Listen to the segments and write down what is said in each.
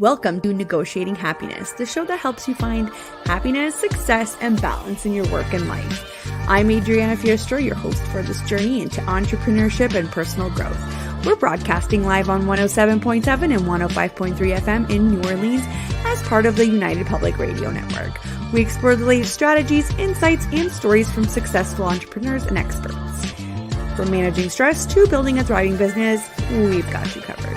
Welcome to Negotiating Happiness, the show that helps you find happiness, success, and balance in your work and life. I'm Adriana, your host for this journey into entrepreneurship and personal growth. We're broadcasting live on 107.7 and 105.3 FM in New Orleans as part of the United Public Radio Network. We explore the latest strategies, insights, and stories from successful entrepreneurs and experts. From managing stress to building a thriving business, we've got you covered.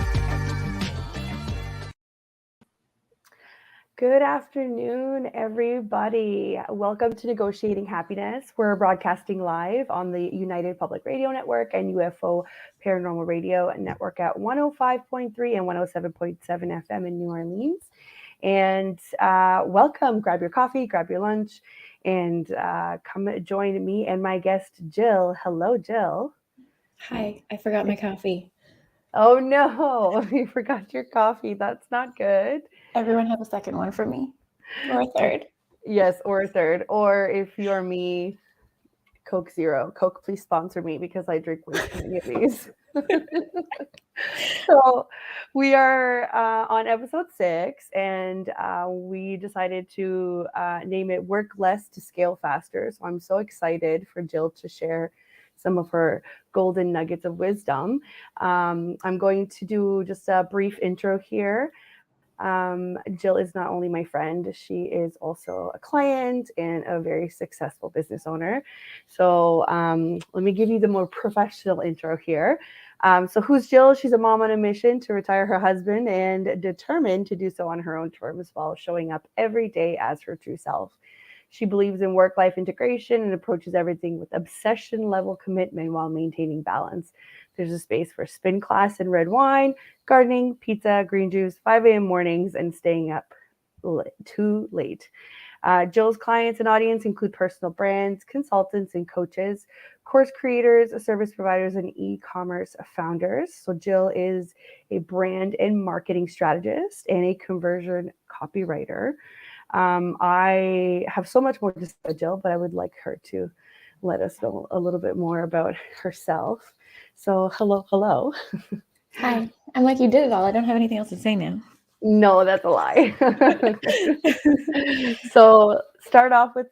Good afternoon, everybody. Welcome to Negotiating Happiness. We're broadcasting live on the United Public Radio Network and UFO Paranormal Radio Network at 105.3 and 107.7 FM in New Orleans. And welcome. Grab your coffee, grab your lunch, and come join me and my guest, Jill. Hello, Jill. Hi, I forgot my coffee. Oh, no. You forgot your coffee. That's not good. Everyone have a second one for me, or a third. Yes, or a third. Or if you're me, Coke Zero. Coke, please sponsor me because I drink way too many of these. So we are on episode 6, and we decided to name it Work Less to Scale Faster. So I'm so excited for Jill to share some of her golden nuggets of wisdom. I'm going to do just a brief intro here. Jill is not only my friend, she is also a client and a very successful business owner. So let me give you the more professional intro here. So who's Jill? She's a mom on a mission to retire her husband and determined to do so on her own terms while showing up every day as her true self. She believes in work-life integration and approaches everything with obsession-level commitment while maintaining balance. There's a space for spin class and red wine, gardening, pizza, green juice, 5 a.m. mornings, and staying up too late. Jill's clients and audience include personal brands, consultants and coaches, course creators, service providers, and e-commerce founders. So Jill is a brand and marketing strategist and a conversion copywriter. I have so much more to say about Jill, but I would like her to let us know a little bit more about herself. So hello. Hi. I'm like, you did it all. I don't have anything else to say now. No, that's a lie. So start off with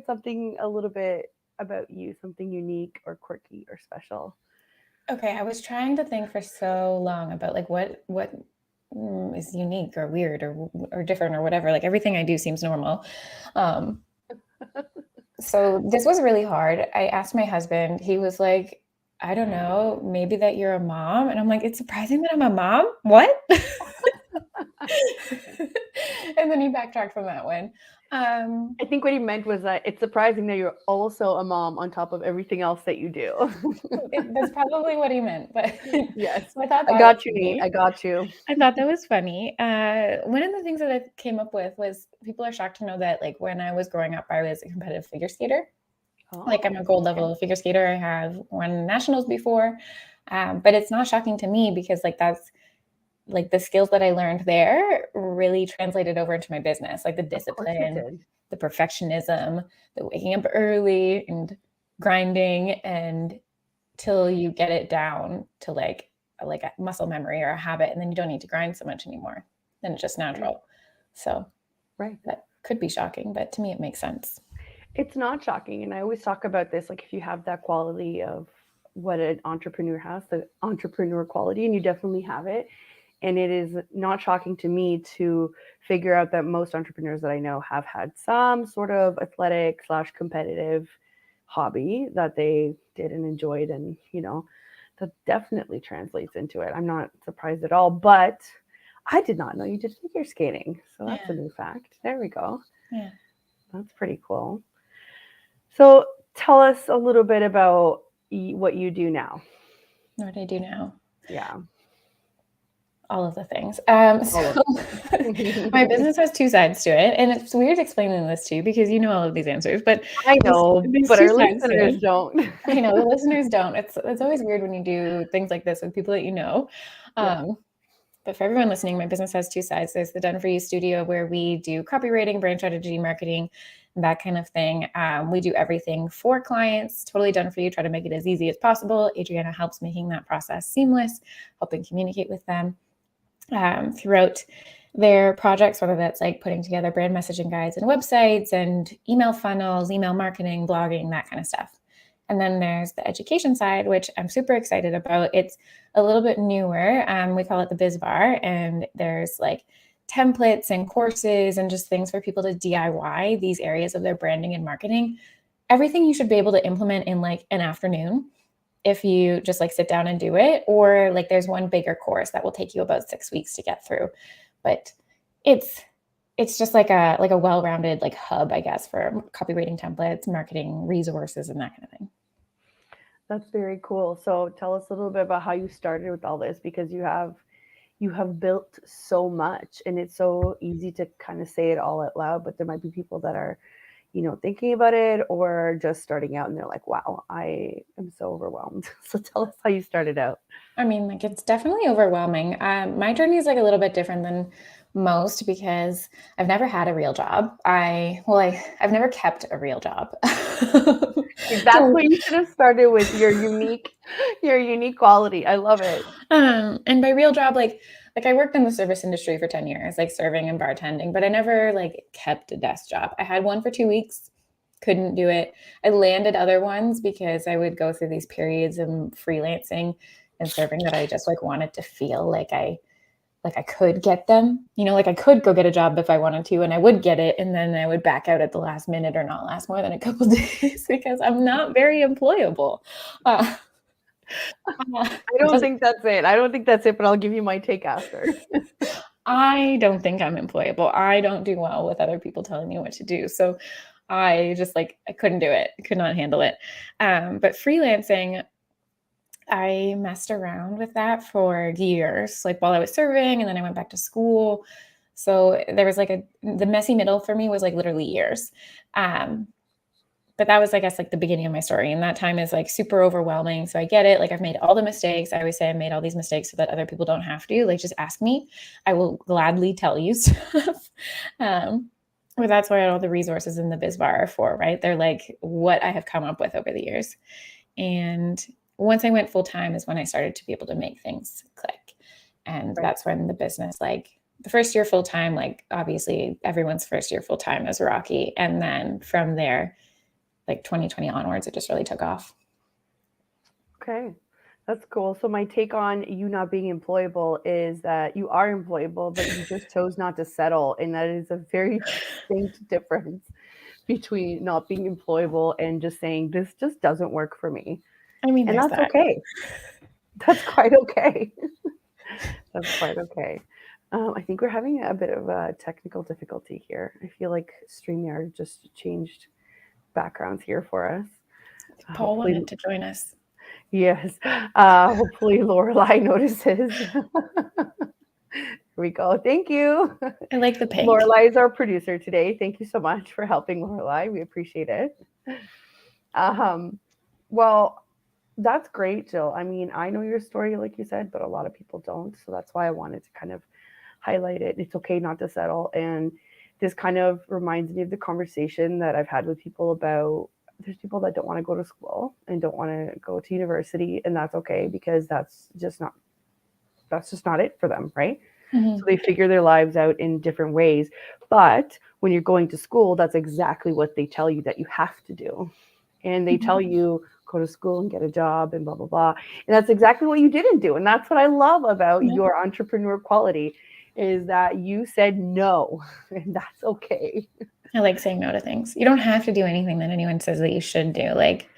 something a little bit about you, something unique or quirky or special. Okay, I was trying to think for so long about like what is unique or weird or different or whatever. Like everything I do seems normal. So this was really hard. I asked my husband. He was like, I don't know, maybe that you're a mom. And I'm like, it's surprising that I'm a mom? What? And then he backtracked from that one. I think what he meant was that it's surprising that you're also a mom on top of everything else that you do. That's probably what he meant. But yes, so I got you, Nate. I got you. I thought that was funny. One of the things that I came up with was people are shocked to know that like when I was growing up, I was a competitive figure skater. Like I'm a gold level figure skater. I have won nationals before, but it's not shocking to me because like that's like the skills that I learned there really translated over into my business, like the discipline, the perfectionism, the waking up early and grinding and till you get it down to like a muscle memory or a habit. And then you don't need to grind so much anymore. Then it's just natural. So that could be shocking, but to me, it makes sense. It's not shocking. And I always talk about this, like if you have that quality of what an entrepreneur has, the entrepreneur quality, and you definitely have it. And it is not shocking to me to figure out that most entrepreneurs that I know have had some sort of athletic / competitive hobby that they did and enjoyed. And, you know, that definitely translates into it. I'm not surprised at all, but I did not know you did figure skating. So that's a new fact. There we go. Yeah. That's pretty cool. So tell us a little bit about what you do now. What do I do now? Yeah. All of the things. So my business has 2 sides to it. And it's weird explaining this to you because you know all of these answers, but I know, but our listeners don't. I know the listeners don't. It's always weird when you do things like this with people that you know. But for everyone listening, my business has 2 sides. There's the Done For You studio where we do copywriting, brand strategy, marketing, that kind of thing. We do everything for clients, totally done for you. Try to make it as easy as possible. Adriana helps making that process seamless, helping communicate with them. throughout their projects, whether that's like putting together brand messaging guides and websites and email funnels, email marketing, blogging, that kind of stuff. And then there's the education side, which I'm super excited about. It's a little bit newer. We call it the Biz Bar, and there's like templates and courses and just things for people to DIY these areas of their branding and marketing. Everything you should be able to implement in like an afternoon if you just like sit down and do it, or like there's one bigger course that will take you about 6 weeks to get through. But it's just like a well-rounded like hub, I guess, for copywriting templates, marketing resources, and that kind of thing. That's very cool. So tell us a little bit about how you started with all this, because you have built so much, and it's so easy to kind of say it all out loud, but there might be people that are, thinking about it or just starting out and they're like, wow, I am so overwhelmed. So tell us how you started out. I mean, like it's definitely overwhelming. My journey is like a little bit different than most because I've never had a real job. I've never kept a real job. That's what you should have started with, your unique quality. I love it. And by real job, like I worked in the service industry for 10 years, like serving and bartending, but I never like kept a desk job. I had one for 2 weeks, couldn't do it. I landed other ones because I would go through these periods of freelancing and serving that I just like wanted to feel like I could get them, like I could go get a job if I wanted to, and I would get it. And then I would back out at the last minute or not last more than a couple of days because I'm not very employable. I don't think that's it. I don't think that's it, but I'll give you my take after. I don't think I'm employable. I don't do well with other people telling me what to do. So I just I couldn't do it. I could not handle it. But freelancing, I messed around with that for years, like while I was serving, and then I went back to school. So there was the messy middle for me was like literally years. But that was, I guess, like the beginning of my story. And that time is like super overwhelming. So I get it. Like I've made all the mistakes. I always say I made all these mistakes so that other people don't have to. Like just ask me. I will gladly tell you stuff. Or that's what all the resources in the biz bar are for, right? They're like what I have come up with over the years. And once I went full time is when I started to be able to make things click. And Right. that's when the business, like the first year full time, like obviously everyone's first year full time is rocky. And then from there, like 2020 onwards, it just really took off. Okay. That's cool. So my take on you not being employable is that you are employable, but you just chose not to settle. And that is a very distinct difference between not being employable and just saying, this just doesn't work for me. I mean, And there's that's that. okay. That's quite okay. That's quite okay. I think we're having a bit of a technical difficulty here. I feel like StreamYard just changed backgrounds here for us. Paul Hopefully, wanted to join us. yes. Hopefully, Lorelai notices. Here we go. Thank you. I like the pink. Lorelai is our producer today. Thank you so much for helping, Lorelai. We appreciate it. Well, that's great, Jill. I mean, I know your story, like you said, but a lot of people don't. So that's why I wanted to kind of highlight it. It's okay not to settle. And this kind of reminds me of the conversation that I've had with people about there's people that don't want to go to school and don't want to go to university, and that's okay because that's just not it for them, right? Mm-hmm. So they figure their lives out in different ways. But when you're going to school, that's exactly what they tell you that you have to do. And they tell you go to school and get a job and blah blah blah. And that's exactly what you didn't do. And that's what I love about your entrepreneur quality is that you said no, and that's okay. I like saying no to things. You don't have to do anything that anyone says that you should do. Like,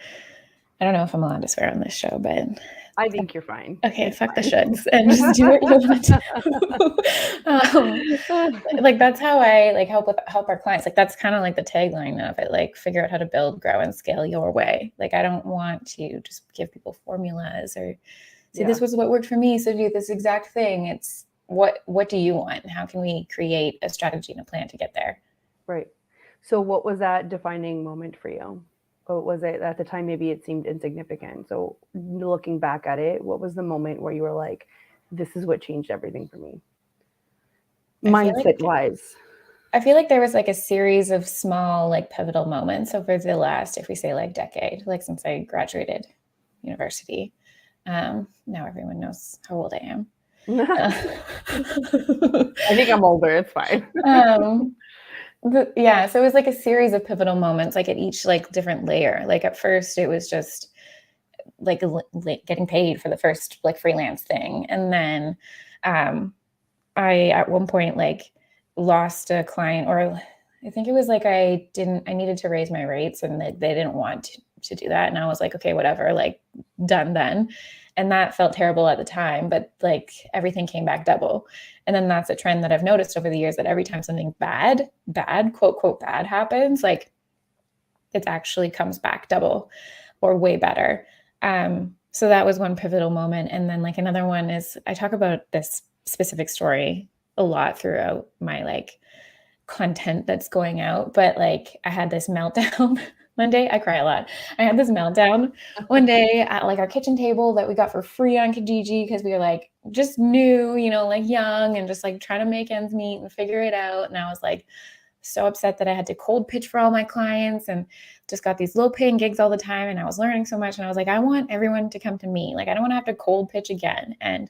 I don't know if I'm allowed to swear on this show, but I think you're fine. okay, It's fuck fine. the shoulds and just do what you want to do. Like that's how I like help our clients. Like that's kind of like the tagline of it. Like figure out how to build, grow, and scale your way. Like I don't want to just give people formulas or say this was what worked for me, so do this exact thing. It's what do you want? And how can we create a strategy and a plan to get there? Right. So what was that defining moment for you? What was it at the time? Maybe it seemed insignificant. So looking back at it, what was the moment where you were like, this is what changed everything for me? Mindset wise. I feel like there was like a series of small, like pivotal moments over the last, if we say like decade, like since I graduated university. Now everyone knows how old I am. I think I'm older. It's fine. Yeah, so it was like a series of pivotal moments, like at each like different layer. Like at first it was just like getting paid for the first like freelance thing. And then I at one point like lost a client, or I think it was like I needed to raise my rates and they didn't want to do that. And I was like, okay, whatever, like done then. And that felt terrible at the time, but like everything came back double. And then that's a trend that I've noticed over the years, that every time something bad, quote, quote, bad happens, like it actually comes back double or way better. So that was one pivotal moment. And then like another one is, I talk about this specific story a lot throughout my like content that's going out, but like I had this meltdown one day. I cry a lot. I had this meltdown one day at like our kitchen table that we got for free on Kijiji, because we were like just new, you know, like young and just like trying to make ends meet and figure it out. And I was like so upset that I had to cold pitch for all my clients and just got these low paying gigs all the time. And I was learning so much. And I was like, I want everyone to come to me. Like, I don't want to have to cold pitch again. And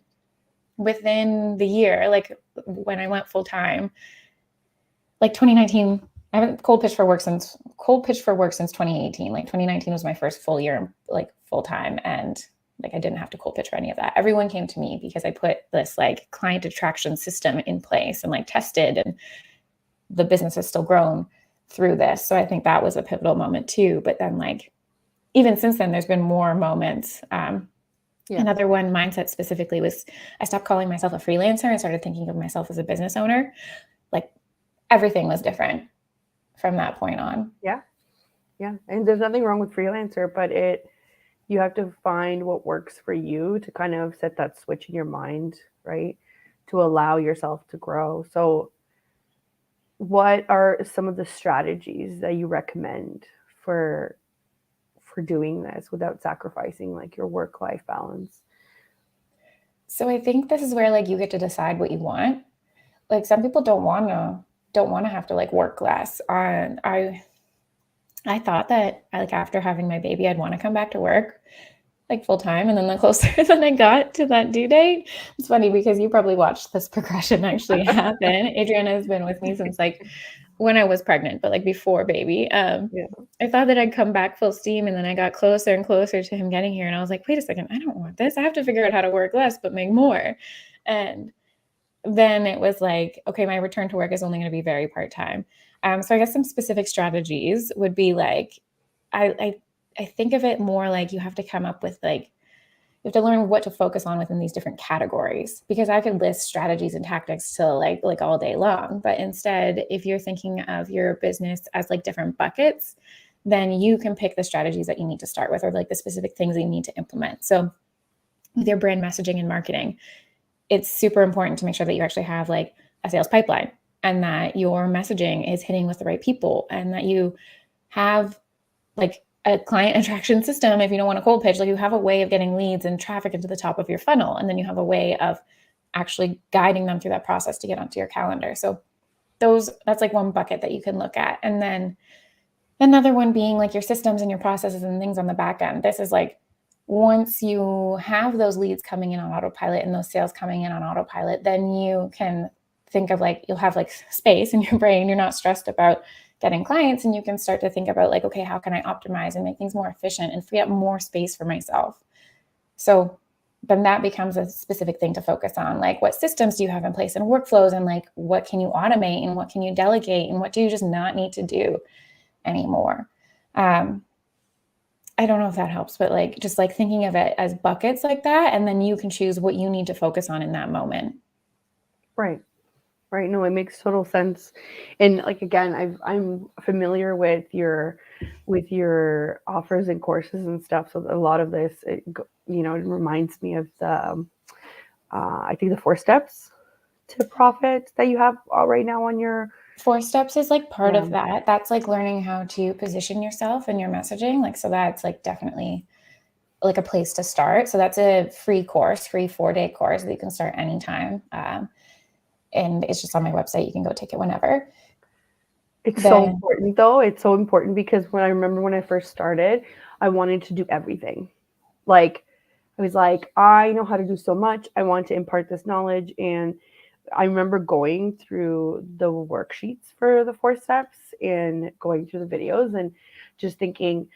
within the year, like when I went full time, like 2019, I haven't cold pitched for work since 2018. Like 2019 was my first full year, like full time. And like, I didn't have to cold pitch for any of that. Everyone came to me because I put this like client attraction system in place and like tested, and the business has still grown through this. So I think that was a pivotal moment too. But then like, even since then, there's been more moments. Another one, mindset specifically, was I stopped calling myself a freelancer and started thinking of myself as a business owner. Like everything was different from that point on. Yeah. And there's nothing wrong with freelancer, but you have to find what works for you to kind of set that switch in your mind, right? To allow yourself to grow. So what are some of the strategies that you recommend for doing this without sacrificing like your work-life balance? So I think this is where like you get to decide what you want. Like some people don't want to have to like work less. I thought that like after having my baby, I'd want to come back to work like full time. And then the closer that I got to that due date, it's funny because you probably watched this progression actually happen. Adriana has been with me since like when I was pregnant, but like before baby. I thought that I'd come back full steam, and then I got closer and closer to him getting here. And I was like, wait a second, I don't want this. I have to figure out how to work less, but make more. And then it was like, okay, my return to work is only going to be very part-time. So I guess some specific strategies would be like, I think of it more like you have to come up with like, you have to learn what to focus on within these different categories, because I could list strategies and tactics till like all day long. But instead, if you're thinking of your business as like different buckets, then you can pick the strategies that you need to start with, or like the specific things that you need to implement. So with your brand messaging and marketing, it's super important to make sure that you actually have like a sales pipeline, and that your messaging is hitting with the right people, and that you have like a client attraction system. If you don't want to cold pitch, like you have a way of getting leads and traffic into the top of your funnel. And then you have a way of actually guiding them through that process to get onto your calendar. So that's like one bucket that you can look at. And then another one being like your systems and your processes and things on the back end. This is like, once you have those leads coming in on autopilot and those sales coming in on autopilot, then you can think of like, you'll have like space in your brain. You're not stressed about getting clients, and you can start to think about like, okay, how can I optimize and make things more efficient and free up more space for myself? So then that becomes a specific thing to focus on. Like, what systems do you have in place and workflows, and like, what can you automate and what can you delegate and what do you just not need to do anymore? I don't know if that helps, but like, just like thinking of it as buckets like that, and then you can choose what you need to focus on in that moment. Right. No, it makes total sense. And like, again, I'm familiar with your offers and courses and stuff. So a lot of this, it reminds me of the, I think the 4 steps to profit that you have right now on your 4 steps is like part of that. That's like learning how to position yourself and your messaging. Like, so that's like definitely like a place to start. So that's a free 4-day course that you can start anytime. And it's just on my website. You can go take it whenever. It's so important though. It's so important because when I remember when I first started, I wanted to do everything. Like I was like, I know how to do so much. I want to impart this knowledge. And I remember going through the worksheets for the 4 steps and going through the videos and just thinking,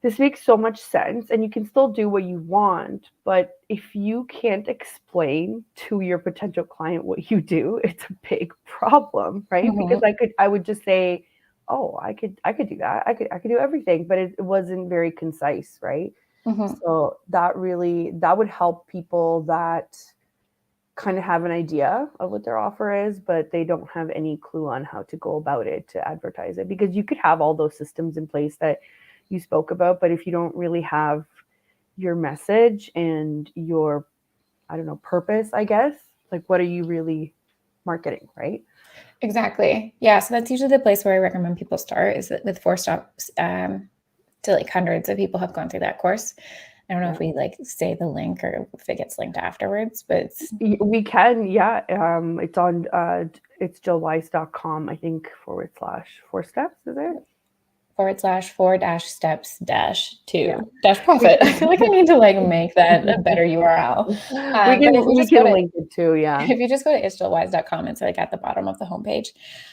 this makes so much sense. And you can still do what you want. But if you can't explain to your potential client what you do, it's a big problem, right? Because I would just say, oh, I could do that. I could do everything, but it wasn't very concise, right? So that would help people that kind of have an idea of what their offer is, but they don't have any clue on how to go about it to advertise it. Because you could have all those systems in place that you spoke about, but if you don't really have your message and your, I don't know, purpose, I guess, like what are you really marketing, right? Exactly. Yeah. So that's usually the place where I recommend people start, is with 4 steps, to like hundreds of people have gone through that course. I don't know if we like say the link or if it gets linked afterwards, but we can, yeah. It's on it's jillwise.com, I think, /4 steps, is it? /4-steps-2-profit. I feel like I need to like make that a better URL. We can link it too, yeah. If you just go to it'sjillwise.com, it's like at the bottom of the homepage.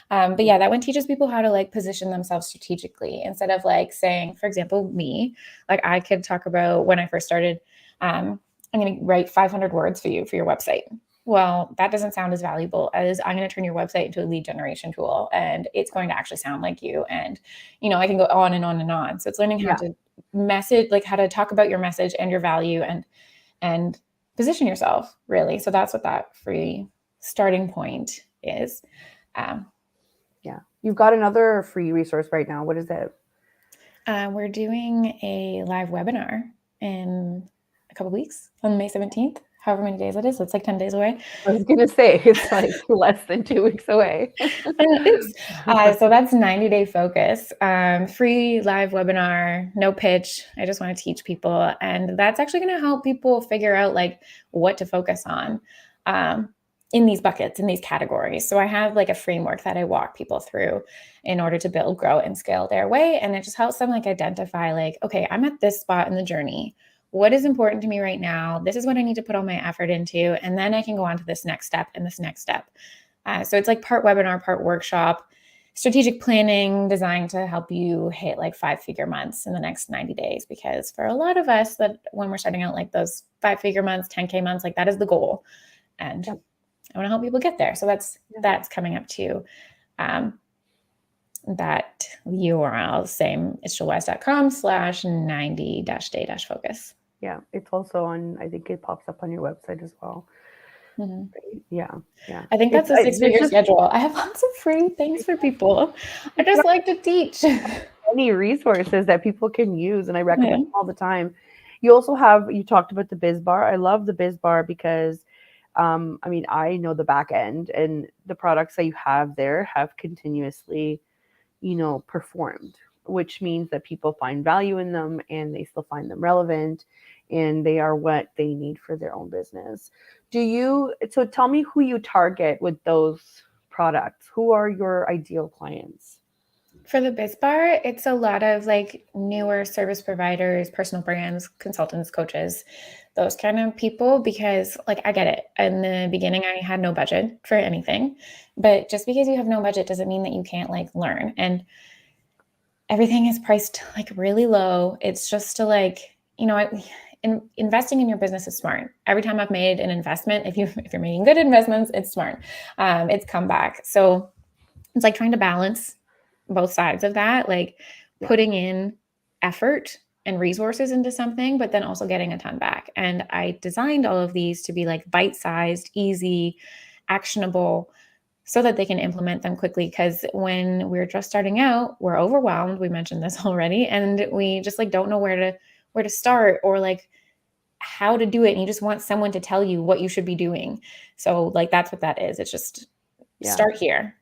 But yeah, that one teaches people how to like position themselves strategically instead of like saying, for example, me, like I could talk about when I first started, I'm going to write 500 words for you for your website. Well, that doesn't sound as valuable as I'm going to turn your website into a lead generation tool, and it's going to actually sound like you. And, you know, I can go on and on and on. So it's learning how to message, like how to talk about your message and your value and position yourself, really. So that's what that free starting point is. Yeah. You've got another free resource right now. What is it? We're doing a live webinar in a couple of weeks on May 17th. However many days it is. So it's like 10 days away. I was going to say, it's like less than 2 weeks away. So that's 90-day focus, free live webinar, no pitch. I just want to teach people. And that's actually going to help people figure out like what to focus on in these buckets, in these categories. So I have like a framework that I walk people through in order to build, grow, and scale their way. And it just helps them like identify like, okay, I'm at this spot in the journey. What is important to me right now? This is what I need to put all my effort into. And then I can go on to this next step and this next step. So it's like part webinar, part workshop, strategic planning designed to help you hit like 5-figure months in the next 90 days. Because for a lot of us, that when we're starting out like those 5-figure months, 10K months, like that is the goal. And I want to help people get there. So that's coming up too. That URL, same, it's jillwise.com/90-day-focus. Yeah, it's also on, I think it pops up on your website as well. Right? Yeah. I think that's a 6-figure schedule. I have lots of free things for people. I just like to teach. Many resources that people can use, and I recommend all the time. You talked about the biz bar. I love the biz bar because I mean, I know the back end, and the products that you have there have continuously, performed, which means that people find value in them and they still find them relevant, and they are what they need for their own business. So tell me who you target with those products. Who are your ideal clients? For the biz bar, it's a lot of like newer service providers, personal brands, consultants, coaches, those kind of people, because like I get it. In the beginning, I had no budget for anything, but just because you have no budget doesn't mean that you can't like learn. And everything is priced like really low. It's just to like, investing in your business is smart. Every time I've made an investment, if you're making good investments, it's smart. It's come back. So it's like trying to balance both sides of that, like putting in effort and resources into something, but then also getting a ton back. And I designed all of these to be like bite-sized, easy, actionable, so that they can implement them quickly. Because when we're just starting out, we're overwhelmed. We mentioned this already, and we just like don't know where to start or like how to do it. And you just want someone to tell you what you should be doing. So like that's what that is. It's just start here.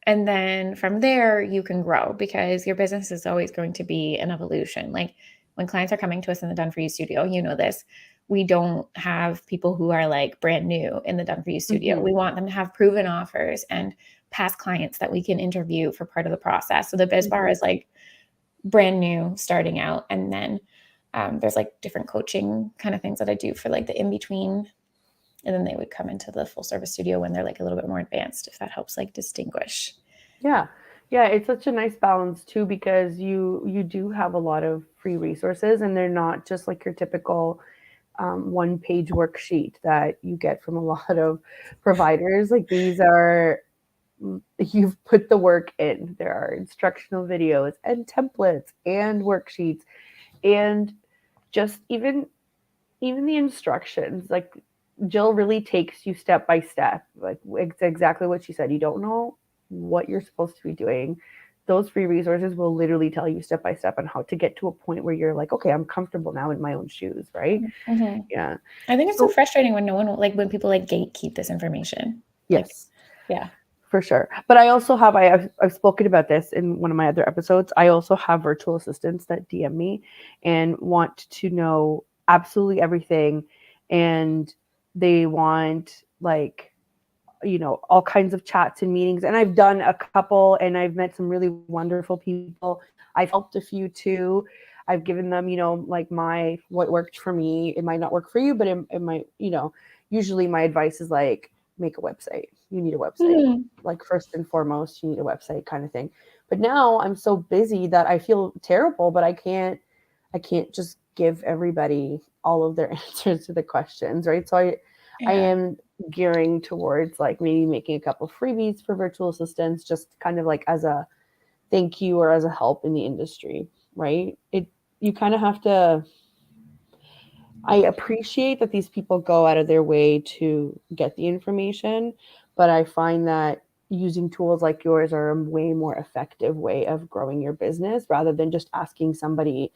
And then from there, you can grow, because your business is always going to be an evolution. Like when clients are coming to us in the Done For You studio, you know this, we don't have people who are like brand new in the Done For You studio. We want them to have proven offers and past clients that we can interview for part of the process. So the biz bar is like brand new, starting out. And then there's like different coaching kind of things that I do for like the in-between. And then they would come into the full service studio when they're like a little bit more advanced, if that helps like distinguish. Yeah. Yeah, it's such a nice balance too, because you do have a lot of free resources, and they're not just like your typical one-page worksheet that you get from a lot of providers. Like these are, you've put the work in. There are instructional videos and templates and worksheets, and just even the instructions. Like Jill really takes you step by step. Like it's exactly what she said. You don't know what you're supposed to be doing. Those free resources will literally tell you step by step on how to get to a point where you're like, okay, I'm comfortable now in my own shoes, right? Mm-hmm. Yeah. I think it's so frustrating when no one, like when people like gatekeep this information. Yes. Like, yeah. For sure. But I also have, I've spoken about this in one of my other episodes. I also have virtual assistants that DM me and want to know absolutely everything. And they want like, all kinds of chats and meetings. And I've done a couple, and I've met some really wonderful people. I've helped a few too. I've given them, like what worked for me. It might not work for you, but it might, usually my advice is like, make a website. You need a website. Mm-hmm. Like first and foremost, you need a website kind of thing. But now I'm so busy that I feel terrible, but I can't just give everybody all of their answers to the questions, right? So I am gearing towards like maybe making a couple freebies for virtual assistants, just kind of like as a thank you or as a help in the industry, right? You kind of have to. I appreciate that these people go out of their way to get the information, but I find that using tools like yours are a way more effective way of growing your business rather than just asking somebody,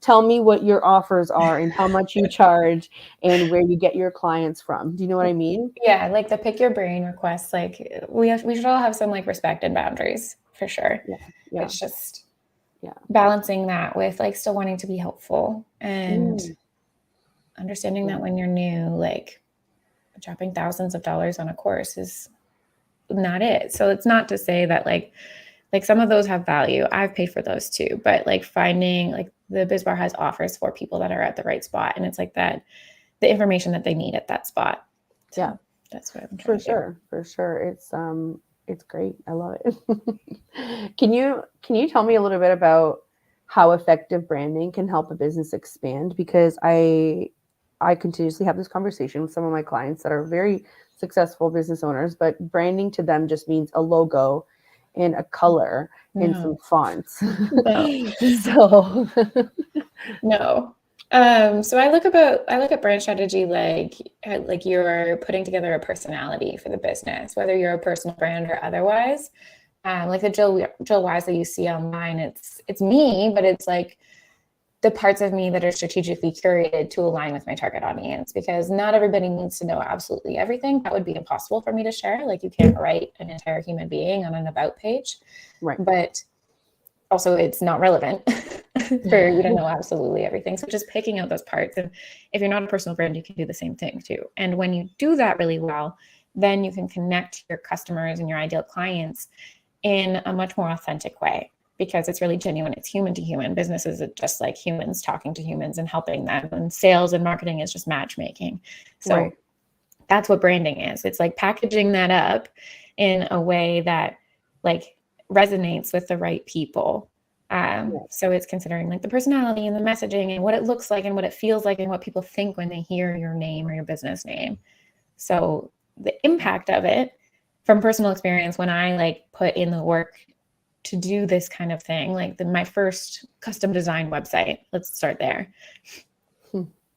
tell me what your offers are and how much you charge and where you get your clients from. Do you know what I mean? Yeah, like the pick your brain requests, like we should all have some like respect and boundaries for sure. Yeah. It's just balancing that with like still wanting to be helpful and understanding that when you're new, like dropping thousands of dollars on a course is not it. So it's not to say that like some of those have value. I've paid for those too, but like finding like the BizBar has offers for people that are at the right spot, and it's like that the information that they need at that spot. So that's what I'm trying to do. For sure. It's great. I love it. Can you tell me a little bit about how effective branding can help a business expand? Because I continuously have this conversation with some of my clients that are very successful business owners, but branding to them just means a logo and a color and some fonts. No. So No. So I look at brand strategy like you're putting together a personality for the business, whether you're a personal brand or otherwise. Like the Jill Wise that you see online, it's me, but it's like the parts of me that are strategically curated to align with my target audience, because not everybody needs to know absolutely everything. That would be impossible for me to share. Like you can't write an entire human being on an about page, right. But also it's not relevant for you to know absolutely everything. So just picking out those parts. And if you're not a personal brand, you can do the same thing too. And when you do that really well, then you can connect your customers and your ideal clients in a much more authentic way, because it's really genuine. It's human to human. Businesses are just like humans talking to humans and helping them. And sales and marketing is just matchmaking. So that's what branding is. It's like packaging that up in a way that like resonates with the right people. So it's considering like the personality and the messaging and what it looks like and what it feels like and what people think when they hear your name or your business name. So the impact of it from personal experience, when I like put in the work to do this kind of thing, like my first custom design website, let's start there.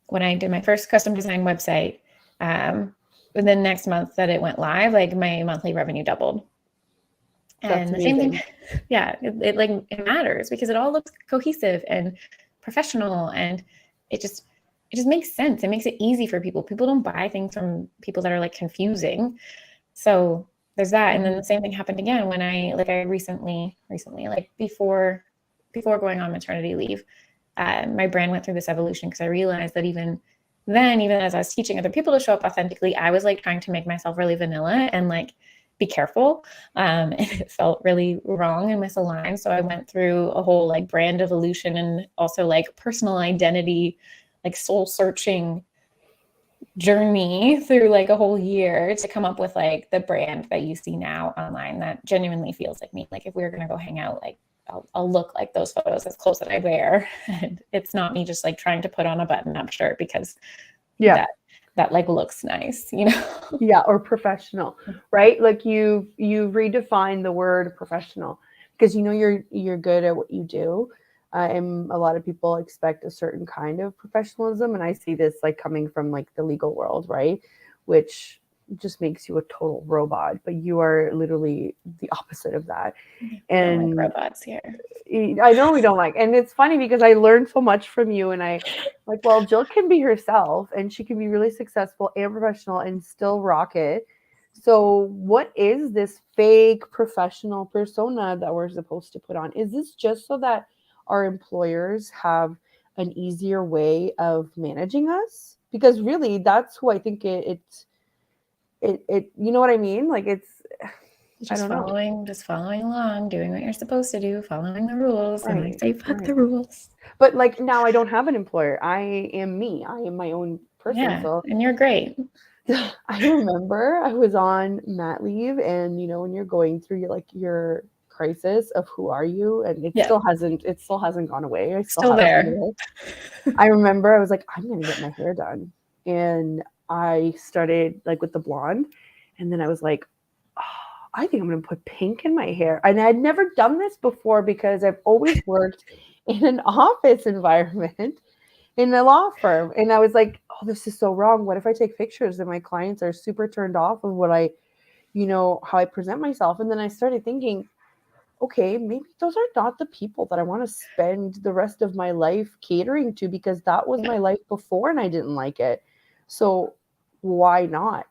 When I did my first custom design website, the next month that it went live, like my monthly revenue doubled. And the same thing, it matters because it all looks cohesive and professional, and it just makes sense. It makes it easy for people. People don't buy things from people that are like confusing. So there's that. And then the same thing happened again when I recently, like before going on maternity leave, my brand went through this evolution, because I realized that even as I was teaching other people to show up authentically, I was like trying to make myself really vanilla and like be careful. And it felt really wrong and misaligned. So I went through a whole like brand evolution and also like personal identity, like soul searching journey through like a whole year to come up with like the brand that you see now online that genuinely feels like me. Like if we were going to go hang out, like I'll look like those photos, as close that I wear. And it's not me just like trying to put on a button up shirt because that like looks nice, you know? Yeah. Or professional, right? Like you redefine the word professional because, you know, you're good at what you do. And a lot of people expect a certain kind of professionalism. And I see this like coming from like the legal world, right? Which just makes you a total robot, but you are literally the opposite of that. And don't like robots here. I know we don't like, and it's funny because I learned so much from you, and I like, well, Jill can be herself and she can be really successful and professional and still rock it. So what is this fake professional persona that we're supposed to put on? Is this just so that our employers have an easier way of managing us? Because really that's who I think it you know what I mean? Like it's just following along, doing what you're supposed to do, following the rules. Right, and I say fuck the rules. But like now I don't have an employer. I am me. I am my own person. Yeah, so and you're great. I remember I was on mat leave, and you know, when you're going through your crisis of who are you, and it still hasn't gone away. I still there. I remember I was like, I'm gonna get my hair done. And I started like with the blonde, and then I was like, oh, I think I'm gonna put pink in my hair. And I'd never done this before because I've always worked in an office environment in a law firm. And I was like, oh, this is so wrong. What if I take pictures and my clients are super turned off of what how I present myself? And then I started thinking, okay, maybe those are not the people that I want to spend the rest of my life catering to, because that was my life before and I didn't like it. So why not?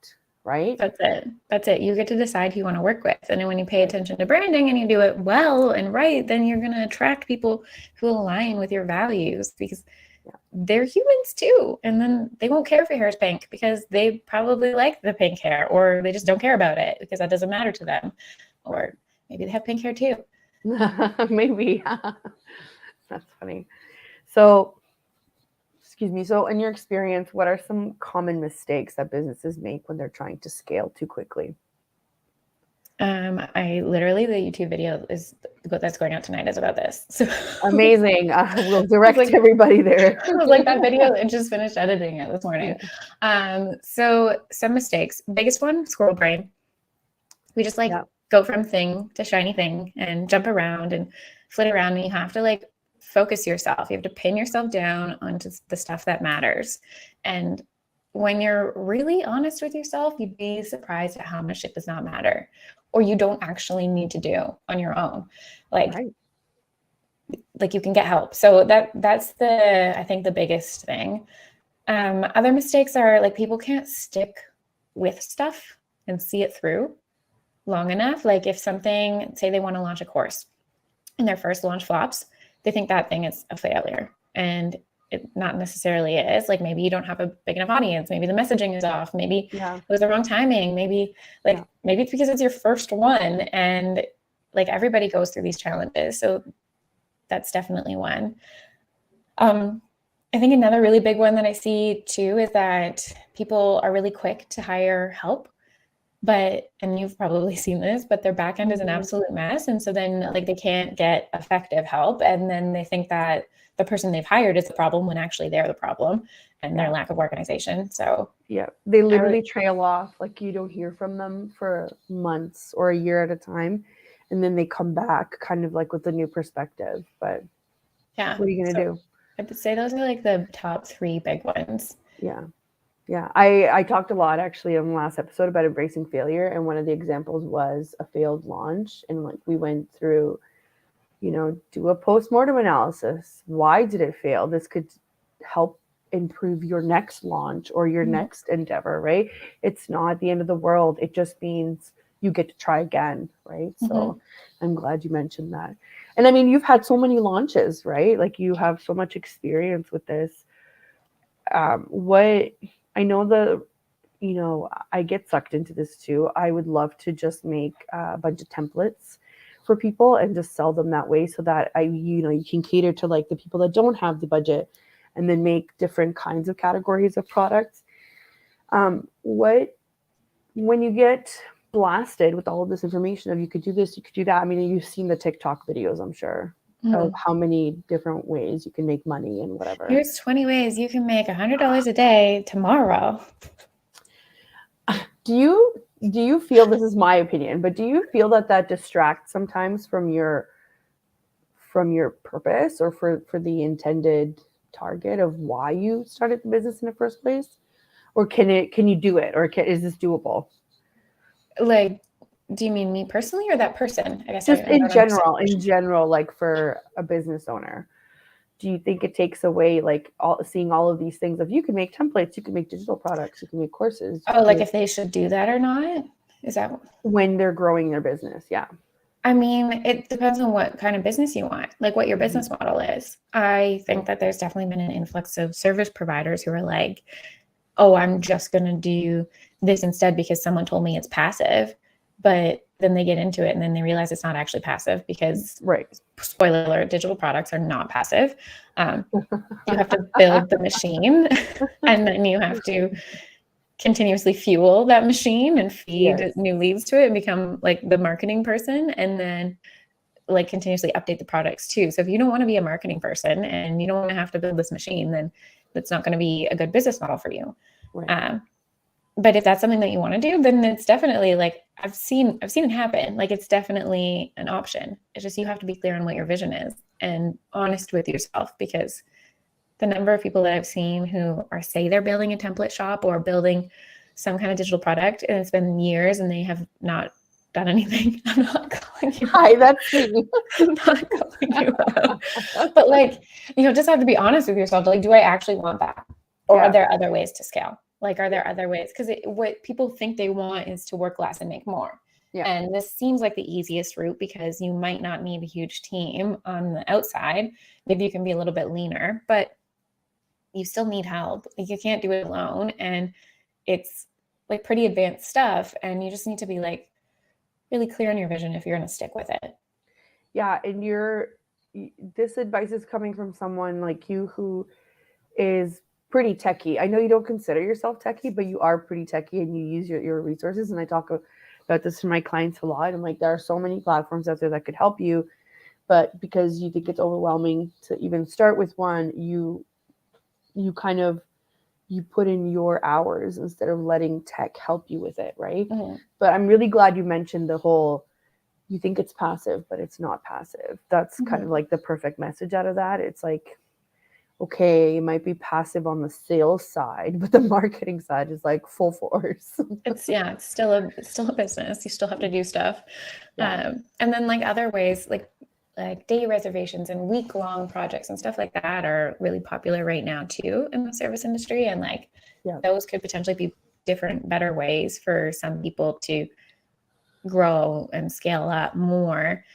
Right? That's it. You get to decide who you want to work with. And when you pay attention to branding and you do it well and right, then you're going to attract people who align with your values, because they're humans too. And then they won't care if your hair is pink because they probably like the pink hair, or they just don't care about it because that doesn't matter to them. Or maybe they have pink hair too. Maybe. That's funny. So, excuse me. So in your experience, what are some common mistakes that businesses make when they're trying to scale too quickly? I literally, the YouTube video that's going out tonight is about this. So amazing. We'll direct everybody there. I was like, that video, and just finished editing it this morning. So some mistakes. Biggest one, squirrel brain. We just go from thing to shiny thing and jump around and flit around, and you have to like focus yourself. You have to pin yourself down onto the stuff that matters. And when you're really honest with yourself, you'd be surprised at how much it does not matter, or you don't actually need to do on your own. Like you can get help. So that's I think the biggest thing. Other mistakes are like people can't stick with stuff and see it through long enough. Like if something, say they want to launch a course and their first launch flops, they think that thing is a failure, and it not necessarily is. Like maybe you don't have a big enough audience. Maybe the messaging is off. Maybe it was the wrong timing. Maybe maybe it's because it's your first one, and like everybody goes through these challenges. So that's definitely one. I think another really big one that I see too is that people are really quick to hire help, and you've probably seen this, but their back end is an absolute mess. And so then like they can't get effective help. And then they think that the person they've hired is the problem when actually they're the problem, and their lack of organization. So they literally trail off. Like you don't hear from them for months or a year at a time. And then they come back kind of like with a new perspective. But what are you going to do? I would say those are like the top 3 big ones. Yeah. I talked a lot actually on the last episode about embracing failure. And one of the examples was a failed launch. And like we went through, do a post-mortem analysis. Why did it fail? This could help improve your next launch or your next endeavor, right? It's not the end of the world. It just means you get to try again, right? So I'm glad you mentioned that. And I mean, you've had so many launches, right? Like you have so much experience with this. I know I get sucked into this too. I would love to just make a bunch of templates for people and just sell them that way so that you can cater to like the people that don't have the budget and then make different kinds of categories of products. When you get blasted with all of this information of you could do this, you could do that. I mean, you've seen the TikTok videos, I'm sure, of how many different ways you can make money and whatever. Here's 20 ways you can make $100 a day tomorrow. Do you feel, this is my opinion, but do you feel that distracts sometimes from your purpose or for the intended target of why you started the business in the first place? Or can you do it? Or is this doable? Like, do you mean me personally or that person? I guess just in general, like for a business owner, do you think it takes away like seeing all of these things of you can make templates, you can make digital products, you can make courses? Oh, like if they should do that or not? Is that when they're growing their business? Yeah. I mean, it depends on what kind of business you want, like what your business model is. I think that there's definitely been an influx of service providers who are like, oh, I'm just going to do this instead because someone told me it's passive. But then they get into it and then they realize it's not actually passive because, spoiler alert, digital products are not passive. You have to build the machine and then you have to continuously fuel that machine and feed new leads to it and become like the marketing person and then like continuously update the products too. So if you don't want to be a marketing person and you don't want to have to build this machine, then that's not going to be a good business model for you. But if that's something that you want to do, then it's definitely like I've seen it happen. Like it's definitely an option. It's just you have to be clear on what your vision is and honest with yourself, because the number of people that I've seen who say they're building a template shop or building some kind of digital product, and it's been years and they have not done anything. I'm not calling you. Hi, that's me. I'm not calling you out. But like, just have to be honest with yourself. Like, do I actually want that? Or are there other ways to scale? Like, are there other ways? Because what people think they want is to work less and make more. Yeah. And this seems like the easiest route because you might not need a huge team on the outside. Maybe you can be a little bit leaner, but you still need help. Like, you can't do it alone. And it's like pretty advanced stuff. And you just need to be like really clear on your vision if you're going to stick with it. Yeah. And this advice is coming from someone like you who is pretty techie. I know you don't consider yourself techie, but you are pretty techie and you use your resources. And I talk about this to my clients a lot. I'm like, there are so many platforms out there that could help you, but because you think it's overwhelming to even start with one, you put in your hours instead of letting tech help you with it. Right. Mm-hmm. But I'm really glad you mentioned the whole, you think it's passive, but it's not passive. That's kind of like the perfect message out of that. It's like, okay, it might be passive on the sales side, but the marketing side is like full force. It's still a business. You still have to do stuff. Yeah. And then like other ways, like day reservations and week-long projects and stuff like that are really popular right now too in the service industry. And like those could potentially be different, better ways for some people to grow and scale up more.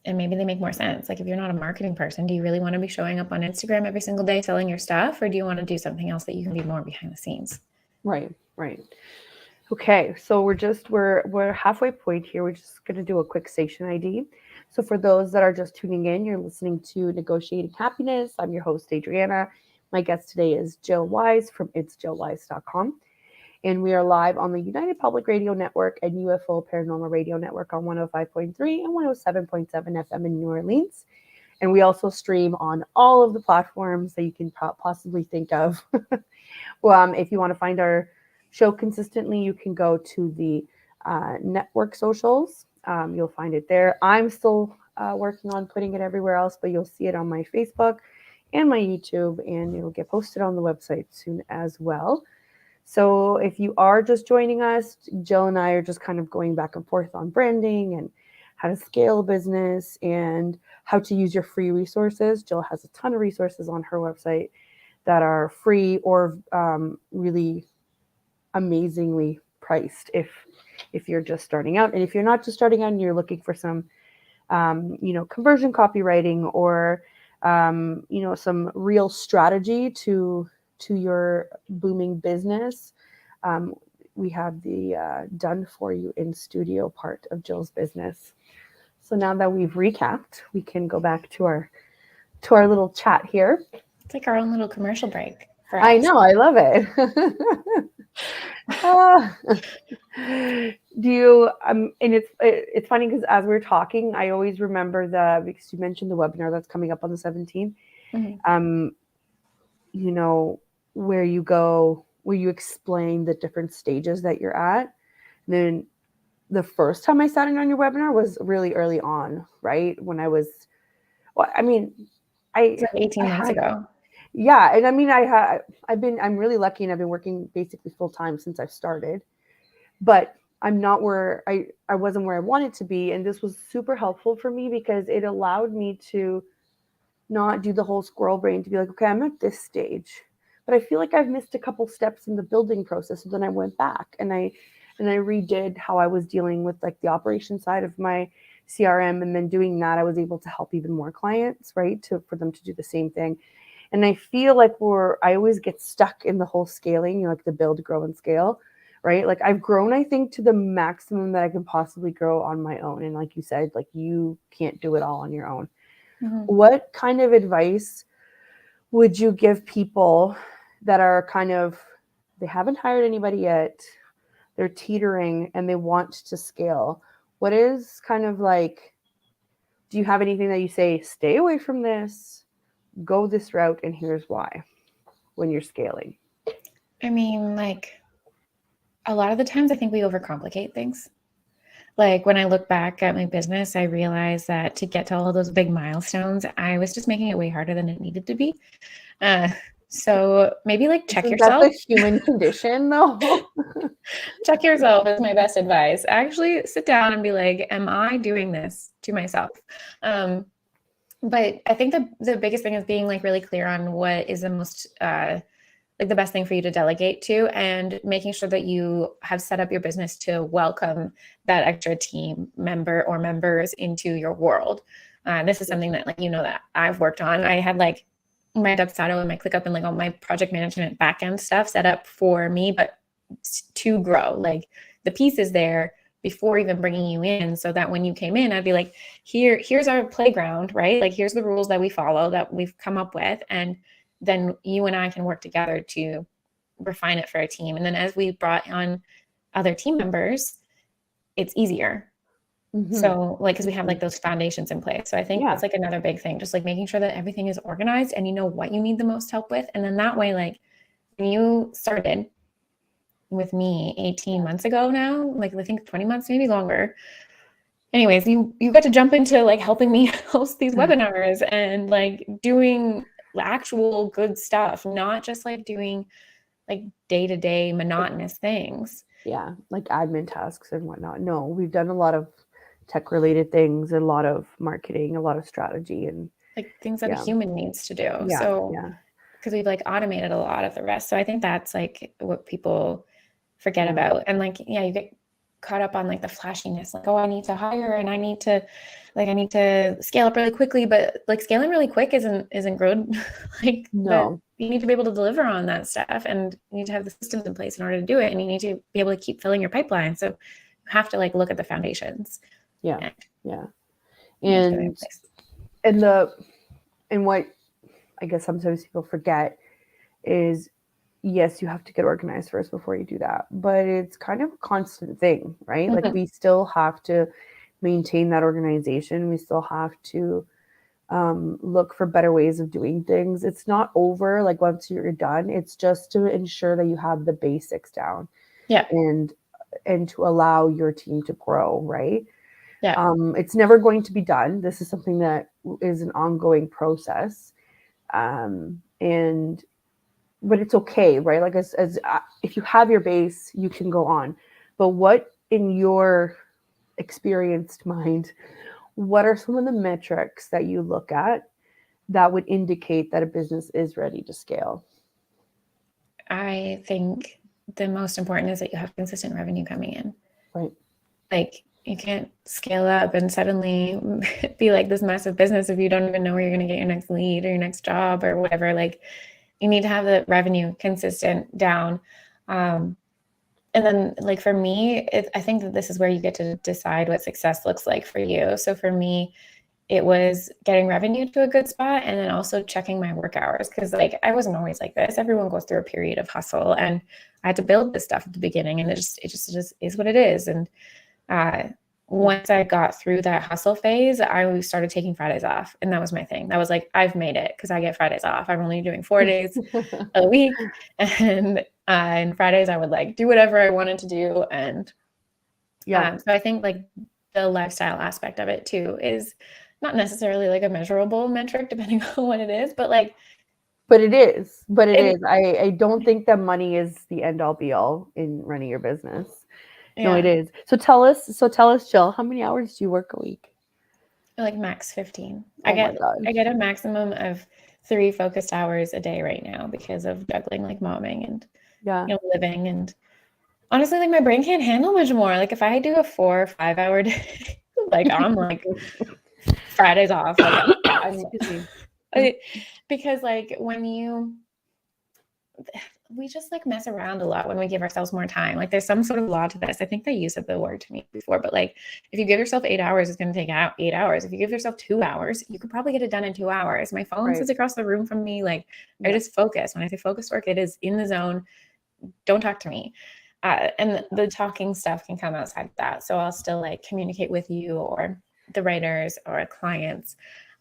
And maybe they make more sense. Like if you're not a marketing person, do you really want to be showing up on Instagram every single day selling your stuff? Or do you want to do something else that you can be more behind the scenes? Right. Okay. So we're halfway point here. We're just going to do a quick station ID. So for those that are just tuning in, you're listening to Negotiating Happiness. I'm your host, Adriana. My guest today is Jill Wise from itsjillwise.com. And we are live on the United Public Radio Network and UFO Paranormal Radio Network on 105.3 and 107.7 FM in New Orleans. And we also stream on all of the platforms that you can possibly think of. If you want to find our show consistently, you can go to the network socials. You'll find it there. I'm still working on putting it everywhere else, but you'll see it on my Facebook and my YouTube, and it'll get posted on the website soon as well. So if you are just joining us, Jill and I are just kind of going back and forth on branding and how to scale a business and how to use your free resources. Jill has a ton of resources on her website that are free or really amazingly priced if you're just starting out. And if you're not just starting out and you're looking for some, conversion copywriting or, some real strategy to to your booming business, we have the done for you in studio part of Jill's business. So now that we've recapped, we can go back to our little chat here. It's like our own little commercial break for us. I know, I love it. Do you and it's funny because as we're talking, I always remember because you mentioned the webinar that's coming up on the 17th. You know, where you explain the different stages that you're at. And then the first time I sat in on your webinar was really early on, right? When I was, well, I mean, It's like 18 months ago. Yeah. And I mean, I'm really lucky and I've been working basically full time since I've started, but I'm not where I wasn't where I wanted to be. And this was super helpful for me because it allowed me to not do the whole squirrel brain, to be like, okay, I'm at this stage, but I feel like I've missed a couple steps in the building process. So then I went back and I redid how I was dealing with like the operation side of my CRM. And then doing that, I was able to help even more clients, right? For them to do the same thing. And I feel like I always get stuck in the whole scaling, you know, like the build, grow, and scale, right? Like I've grown, I think, to the maximum that I can possibly grow on my own. And like you said, like you can't do it all on your own. What kind of advice would you give people that are they haven't hired anybody yet, they're teetering and they want to scale? What is kind of like, do you have anything that you say, stay away from this, go this route, and here's why, when you're scaling? I mean, like a lot of the times I think we overcomplicate things. Like when I look back at my business, I realized that to get to all those big milestones, I was just making it way harder than it needed to be. So maybe like check yourself. That's a human condition though. Check yourself is my best advice. Actually sit down and be like, am I doing this to myself? But I think the biggest thing is being like really clear on what is the most like the best thing for you to delegate to, and making sure that you have set up your business to welcome that extra team member or members into your world. This is something that, like, you know, that I've worked on. I had like my Dubsado and my ClickUp and like all my project management backend stuff set up for me, but to grow. Like the piece is there before even bringing you in, so that when you came in, I'd be like, here's our playground, right? Like here's the rules that we follow, that we've come up with, and then you and I can work together to refine it for our team. And then as we brought on other team members, it's easier. So like, because we have like those foundations in place. So I think that's like another big thing, just like making sure that everything is organized and you know what you need the most help with. And then that way, like when you started with me 18 months ago now, like I think 20 months, maybe longer. Anyways, you got to jump into like helping me host these webinars and like doing actual good stuff, not just like doing like day-to-day monotonous things. Yeah, like admin tasks and whatnot. No, we've done a lot of tech related things, a lot of marketing, a lot of strategy, and like things that a human needs to do. Yeah, so because we've like automated a lot of the rest. So I think that's like what people forget about. And like, you get caught up on like the flashiness, like, oh, I need to hire and I need to scale up really quickly, but like scaling really quick isn't good. Like no, you need to be able to deliver on that stuff, and you need to have the systems in place in order to do it, and you need to be able to keep filling your pipeline. So you have to like look at the foundations. And what I guess sometimes people forget is, yes, you have to get organized first before you do that, but it's kind of a constant thing, right? Like we still have to maintain that organization. We still have to look for better ways of doing things. It's not over like once you're done. It's just to ensure that you have the basics down, and to allow your team to grow, right? It's never going to be done. This is something that is an ongoing process, but it's okay, right? Like as if you have your base, you can go on. But what, in your experienced mind, what are some of the metrics that you look at that would indicate that a business is ready to scale? I think the most important is that you have consistent revenue coming in. Right. Like you can't scale up and suddenly be like this massive business if you don't even know where you're going to get your next lead or your next job or whatever. Like you need to have the revenue consistent down. And then like for me, I think that this is where you get to decide what success looks like for you. So for me, it was getting revenue to a good spot and then also checking my work hours. Cause like I wasn't always like this. Everyone goes through a period of hustle, and I had to build this stuff at the beginning, and it just is what it is. And once I got through that hustle phase, I started taking Fridays off. And that was my thing. That was like, I've made it because I get Fridays off. I'm only doing 4 days a week. And Fridays I would like do whatever I wanted to do. And so I think like the lifestyle aspect of it too is not necessarily like a measurable metric depending on what it is, but like. But it is. I don't think that money is the end all be all in running your business. No, it is. So tell us, Jill, how many hours do you work a week? Like max 15. Oh I get a maximum of 3 focused hours a day right now because of juggling like momming and living. And honestly, like my brain can't handle much more. Like if I do a 4 or 5 hour day, like I'm like Fridays off. Like because like we just like mess around a lot when we give ourselves more time. Like there's some sort of law to this. I think they used the word to me before, but like if you give yourself 8 hours, it's going to take out 8 hours. If you give yourself 2 hours, you could probably get it done in 2 hours. My phone sits across the room from me. Like I just focus. When I say focus work, it is in the zone. Don't talk to me. And the talking stuff can come outside of that. So I'll still like communicate with you or the writers or clients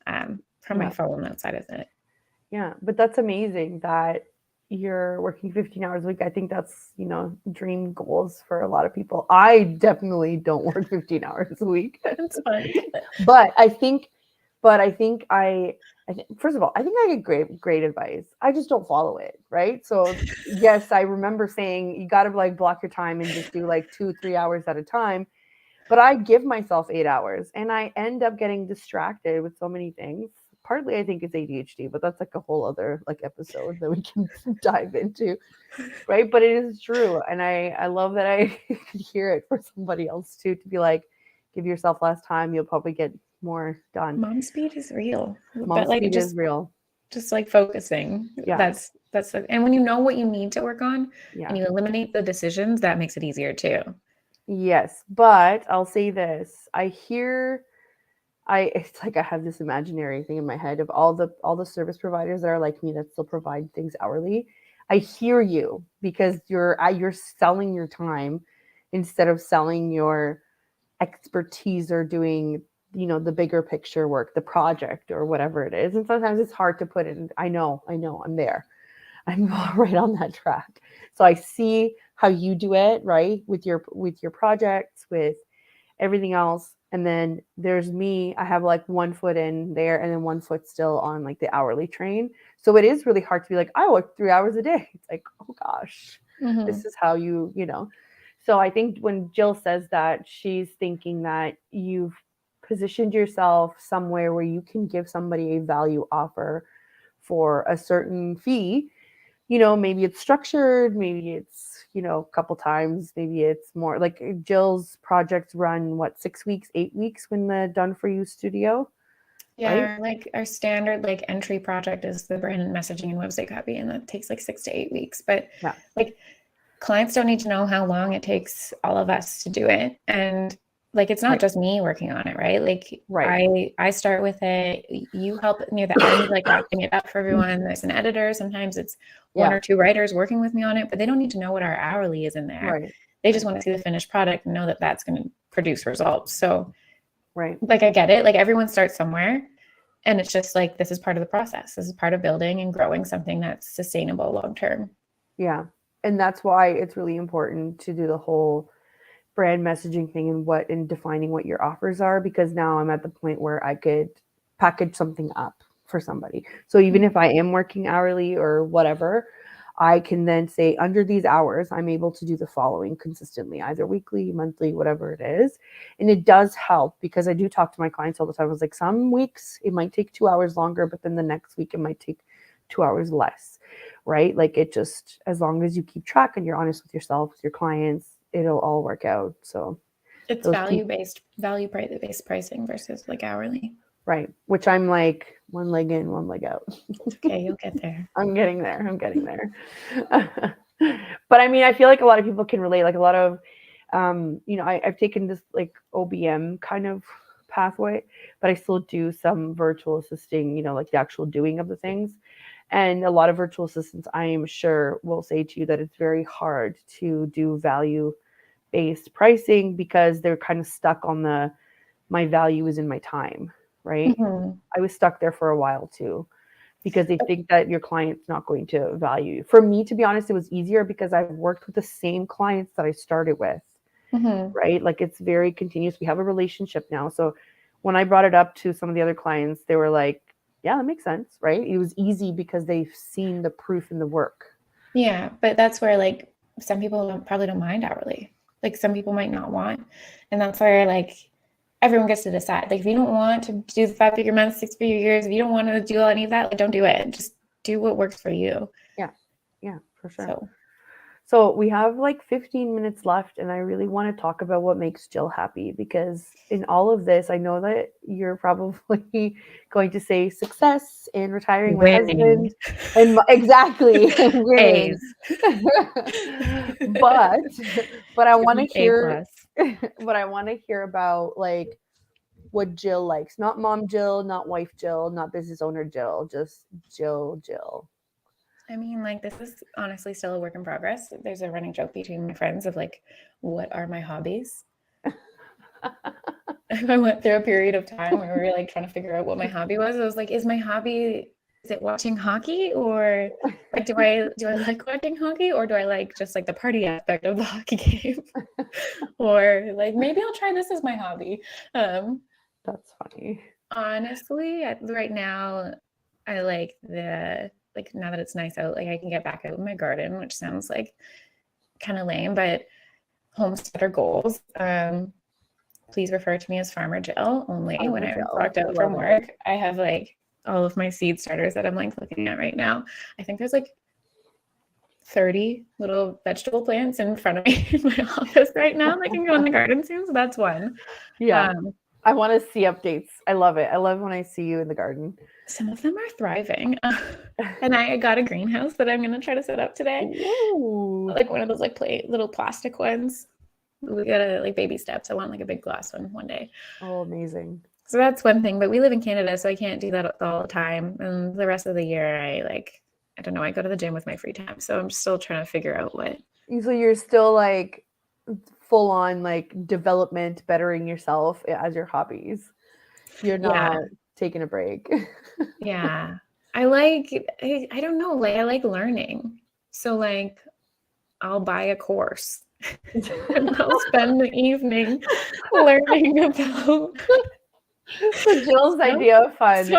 from my phone outside of it. Yeah, but that's amazing that you're working 15 hours a week. I think that's, dream goals for a lot of people. I definitely don't work 15 hours a week. That's fine. But I think first of all, I think I get great advice. I just don't follow it, right? So yes, I remember saying you got to like block your time and just do like 2-3 hours at a time. But I give myself 8 hours and I end up getting distracted with so many things. Partly I think it's ADHD, but that's like a whole other like episode that we can dive into, right? But it is true. And I love that I could hear it for somebody else too, to be like, give yourself less time, you'll probably get more done. Mom speed is real. Mom speed is real. Just like focusing. Yeah. That's and when you know what you need to work on and you eliminate the decisions, that makes it easier too. Yes. But I'll say this. It's like I have this imaginary thing in my head of all the service providers that are like me that still provide things hourly. I hear you because you're selling your time instead of selling your expertise or doing, the bigger picture work, the project or whatever it is. And sometimes it's hard to put in. I know, I'm there. I'm right on that track. So I see how you do it, right? With your projects, with everything else. And then there's me, I have like 1 foot in there and then 1 foot still on like the hourly train. So it is really hard to be like, I work 3 hours a day. It's like, oh gosh, this is how you. So I think when Jill says that, she's thinking that you've positioned yourself somewhere where you can give somebody a value offer for a certain fee. Maybe it's structured, maybe it's, a couple times, maybe it's more like Jill's projects run 6 weeks, 8 weeks when the Done For You studio. Yeah, right? Like our standard like entry project is the brand messaging and website copy, and that takes like 6 to 8 weeks. But like clients don't need to know how long it takes all of us to do it. And like it's not just me working on it, right? Like I start with it, you help near the end, like wrapping it up for everyone. There's an editor, sometimes it's 1 or 2 writers working with me on it, but they don't need to know what our hourly is in there. They just want to see the finished product and know that that's going to produce results. So like I get it, like everyone starts somewhere, and it's just like this is part of the process. This is part of building and growing something that's sustainable long term. Yeah. And that's why it's really important to do the whole brand messaging thing and defining what your offers are, because now I'm at the point where I could package something up for somebody. So even if I am working hourly or whatever, I can then say under these hours, I'm able to do the following consistently, either weekly, monthly, whatever it is. And it does help because I do talk to my clients all the time. I was like, some weeks it might take 2 hours longer, but then the next week it might take 2 hours less, right? Like it just, as long as you keep track and you're honest with yourself, with your clients, it'll all work out. So it's value-based pricing versus like hourly. Right. Which I'm like one leg in, one leg out. It's okay. You'll get there. I'm getting there. I'm getting there. But I mean, I feel like a lot of people can relate. Like a lot of, I've taken this like OBM kind of pathway, but I still do some virtual assisting, like the actual doing of the things. And a lot of virtual assistants, I am sure, will say to you that it's very hard to do value based pricing because they're kind of stuck on my value is in my time, right? Mm-hmm. I was stuck there for a while too because they think that your client's not going to value you. For me, to be honest, it was easier because I've worked with the same clients that I started with, Mm-hmm. right? Like it's very continuous. We have a relationship now. So when I brought it up to some of the other clients, they were like, yeah, that makes sense, right? It was easy because they've seen the proof in the work. Yeah, but that's where like some people probably don't mind hourly. Like some people might not want, and that's where like everyone gets to decide. Like if you don't want to do the 5-figure months, 6-figure years, if you don't want to do any of that, like don't do it. Just do what works for you. Yeah, for sure. So we have like 15 minutes left, and I really want to talk about what makes Jill happy because in all of this, I know that you're probably going to say success and retiring my husband, and exactly winning. but I want to hear, but I want to hear about like what Jill likes, not mom Jill, not wife Jill, not business owner Jill, just Jill. I mean, like, this is honestly still a work in progress. There's a running joke between my friends of like, what are my hobbies? I went through a period of time where we were like trying to figure out what my hobby was. I was like, is it watching hockey, or like do I like watching hockey, or do I like just like the party aspect of the hockey game? Or like maybe I'll try this as my hobby. That's funny. Honestly, right now I like now that it's nice out, like I can get back out in my garden, which sounds like kind of lame, but homesteader goals. Please refer to me as Farmer Jill only when I'm clocked out from work. I have like all of my seed starters that I'm like looking at right now. I think there's like 30 little vegetable plants in front of me in my office right now that can go in the garden soon. So that's one. Yeah. I want to see updates. I love it. I love when I see you in the garden. Some of them are thriving. And I got a greenhouse that I'm going to try to set up today. Ooh. Like one of those like little plastic ones. We got to like baby steps. I want like a big glass one day. Oh, amazing. So that's one thing, but we live in Canada, so I can't do that all the time. And the rest of the year, I don't know, I go to the gym with my free time. So I'm still trying to figure out what. So you're still like full on like development, bettering yourself as your hobbies. You're not taking a break. Yeah. I don't know, like I like learning. So like I'll buy a course and I'll spend the evening learning about. So Jill's idea of fun is